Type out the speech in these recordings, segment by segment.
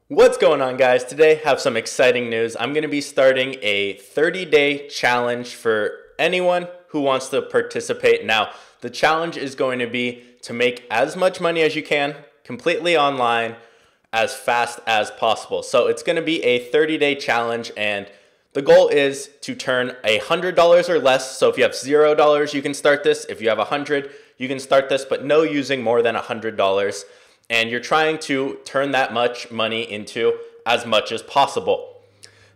What's going on, guys? Today I have some exciting news. I'm going to be starting a 30-day challenge for anyone who wants to participate. Now, the challenge is going to be to make as much money as you can completely online as fast as possible. So it's going to be a 30-day challenge, and the goal is to turn $100 or less. So if you have $0, you can start this. If you have 100, you can start this, but no using more than $100. And you're trying to turn that much money into as much as possible.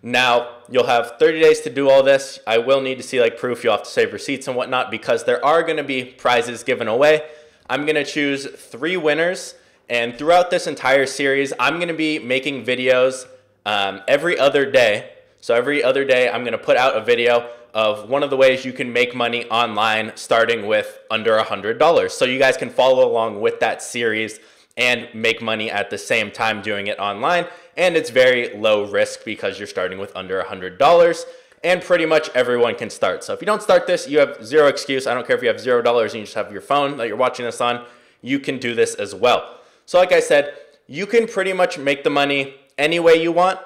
Now, you'll have 30 days to do all this. I will need to see like proof. You'll have to save receipts and whatnot because there are going to be prizes given away. I'm going to choose 3 winners. And throughout this entire series, I'm going to be making videos every other day. So every other day, I'm going to put out a video of one of the ways you can make money online starting with under $100. So you guys can follow along with that series and make money at the same time doing it online. And it's very low risk because you're starting with under $100, and pretty much everyone can start. So if you don't start this, you have zero excuse. I don't care if you have $0 and you just have your phone that you're watching this on, you can do this as well. So like I said, you can pretty much make the money any way you want.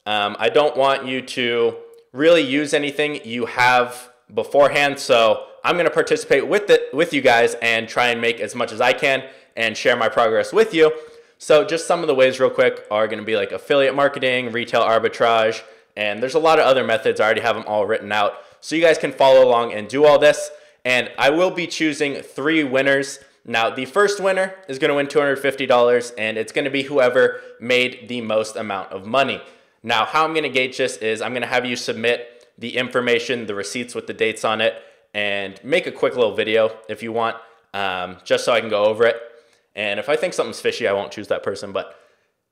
I don't want you to really use anything you have beforehand. So I'm gonna participate with you guys and try and make as much as I can and share my progress with you. So just some of the ways real quick are going to be like affiliate marketing, retail arbitrage, and there's a lot of other methods. I already have them all written out. So you guys can follow along and do all this. And I will be choosing 3 winners. Now, the first winner is going to win $250, and it's going to be whoever made the most amount of money. Now, how I'm going to gauge this is I'm going to have you submit the information, the receipts with the dates on it, and make a quick little video if you want, just so I can go over it. And if I think something's fishy, I won't choose that person. But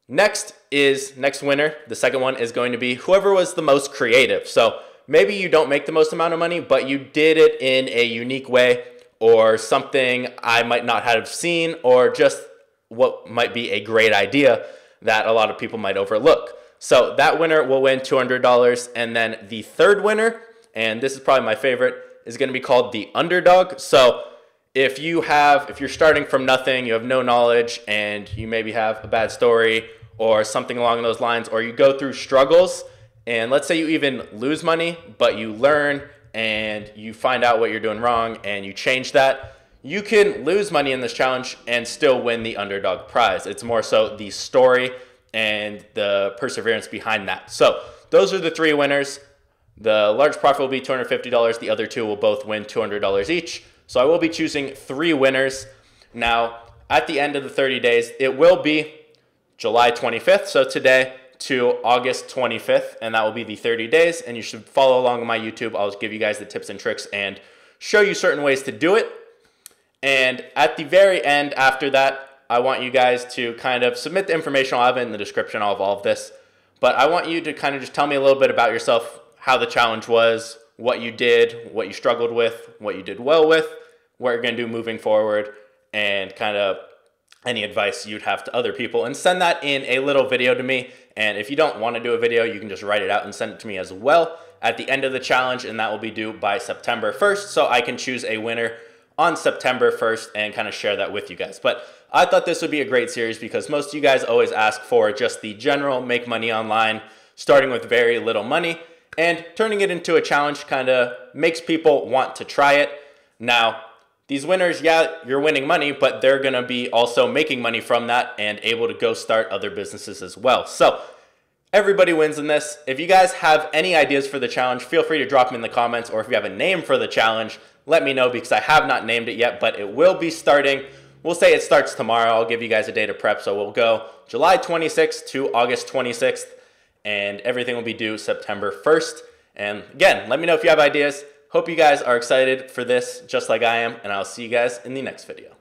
next winner, the second one is going to be whoever was the most creative. So maybe you don't make the most amount of money, but you did it in a unique way or something I might not have seen, or just what might be a great idea that a lot of people might overlook. So that winner will win $200. And then the third winner, and this is probably my favorite, is going to be called the underdog. So if you're starting from nothing, you have no knowledge, and you maybe have a bad story or something along those lines, or you go through struggles, and let's say you even lose money, but you learn and you find out what you're doing wrong and you change that, you can lose money in this challenge and still win the underdog prize. It's more so the story and the perseverance behind that. So those are the 3 winners. The large profit will be $250. The other 2 will both win $200 each. So I will be choosing 3 winners. Now, at the end of the 30 days, it will be July 25th, so today, to August 25th, and that will be the 30 days, and you should follow along on my YouTube. I'll just give you guys the tips and tricks and show you certain ways to do it. And at the very end, after that, I want you guys to kind of submit the information. I'll have it in the description of all of this. But I want you to kind of just tell me a little bit about yourself, how the challenge was, what you did, what you struggled with, what you did well with, what you're going to do moving forward, and kind of any advice you'd have to other people, and send that in a little video to me. And if you don't want to do a video, you can just write it out and send it to me as well at the end of the challenge, and that will be due by September 1st, so I can choose a winner on September 1st and kind of share that with you guys. But I thought this would be a great series because most of you guys always ask for just the general make money online, starting with very little money, and turning it into a challenge kind of makes people want to try it. Now, these winners, yeah, you're winning money, but they're going to be also making money from that and able to go start other businesses as well. So everybody wins in this. If you guys have any ideas for the challenge, feel free to drop them in the comments, or if you have a name for the challenge, let me know because I have not named it yet, but it will be starting. We'll say it starts tomorrow. I'll give you guys a day to prep. So we'll go July 26th to August 26th, and everything will be due September 1st. And again, let me know if you have ideas. Hope you guys are excited for this just like I am, and I'll see you guys in the next video.